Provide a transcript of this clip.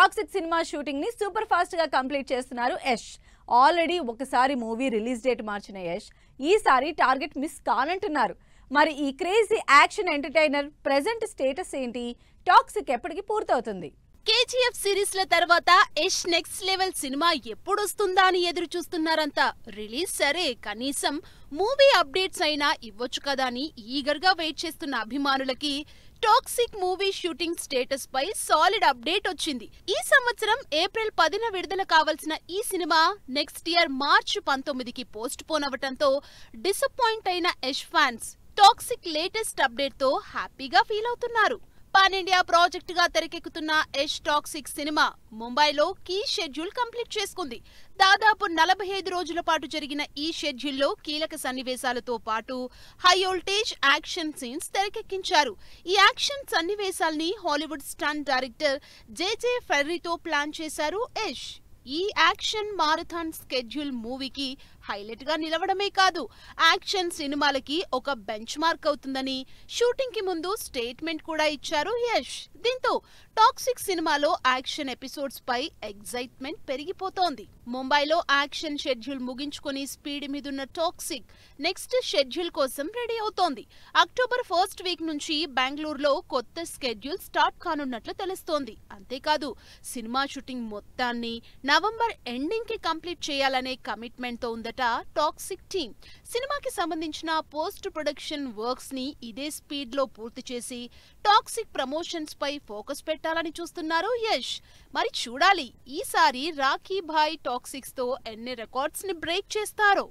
Toxic cinema shooting ని super fast గా complete చేస్తున్నారు యష్. ఆల్రెడీ ఒకసారి మూవీ రిలీజ్ డేట్ మార్చిన యష్ ఈసారి టార్గెట్ మిస్ కానంటున్నారు. మరి ఈ crazy action entertainer present status ఏంటి? టాక్సిక్ ఎప్పటికి పూర్తవుతుంది? కేజీఎఫ్ సిరీస్ ల తర్వాత యష్ నెక్స్ట్ లెవెల్ సినిమా ఎప్పుడొస్తుందా అని ఎదురు చూస్తున్నారంతా. రిలీజ్ సరే, కనీసం మూవీ అప్డేట్స్ అయినా ఇవ్వచ్చు కదా అని ఈగర్ గా వెయిట్ చేస్తున్న అభిమానులకి టాక్సిక్ మూవీ షూటింగ్ స్టేటస్ పై సాలిడ్ అప్డేట్ వచ్చింది. ఈ సంవత్సరం ఏప్రిల్ 10న విడుదల కావాల్సిన ఈ సినిమా నెక్స్ట్ ఇయర్ మార్చి 19కి పోస్ట్ పోన్ అవటంతో డిసప్పాయింట్ అయిన Yash fans toxic latest update తో హ్యాపీగా ఫీల్ అవుతున్నారు. పాన్ ఇండియా ప్రాజెక్ట్ గా తెరకెక్కుతున్న యష్ టాక్సిక్ సినిమా ముంబైలో కీ షెడ్యూల్ కంప్లీట్ చేసుకుంది. దాదాపు 45 రోజుల పాటు జరిగిన ఈ షెడ్యూల్లో కీలక సన్నివేశాలతో పాటు హై వోల్టేజ్ యాక్షన్ సీన్స్ తెరకెక్కించారు. ఈ యాక్షన్ సన్నివేశాల్ని హాలీవుడ్ స్టంట్ డైరెక్టర్ జేజే ఫెర్రీతో ప్లాన్ చేశారు యష్. ఈ యాక్షన్ మారథాన్ స్కెడ్యూల్ మూవీకి హైలైట్ గా నిలవడమే కాదు, యాక్షన్ సినిమాలకి ఒక బెంచ్ మార్క్ అవుతుందని షూటింగ్ కి ముందు స్టేట్మెంట్ కూడా ఇచ్చారు యష్. దీంతో టాక్సిక్ సినిమాలో యాక్షన్ ఎపిసోడ్స్ పై ఎగ్జైట్మెంట్ పెరిగిపోతోంది. ముంబైలో యాక్షన్ షెడ్యూల్ ముగించుకుని స్పీడ్ మీదున్న టాక్సిక్ నెక్స్ట్ షెడ్యూల్ కోసం రెడీ అవుతోంది. అక్టోబర్ 1st వీక్ నుంచి బెంగళూరులో కొత్త స్కెడ్యూల్ స్టార్ట్ కానున్నట్లు తెలుస్తోంది. అంతేకాదు, సినిమా షూటింగ్ మొత్తాన్ని నవంబర్ ఎండింగ్ కి కంప్లీట్ చేయాలనే కమిట్మెంట్ తో ఉందట టాక్సిక్ టీమ్. సినిమాకి సంబంధించిన పోస్ట్ ప్రొడక్షన్ వర్క్స్ ని ఇదే స్పీడ్ లో పూర్తి చేసి టాక్సిక్ ప్రమోషన్స్ పై ఫోకస్ పెట్టాలని చూస్తున్నారు యష్. మరి చూడాలి ఈసారి రాఖీ భాయ్ టాక్సిక్స్ తో ఎన్ని రికార్డ్స్ ని బ్రేక్ చేస్తారో.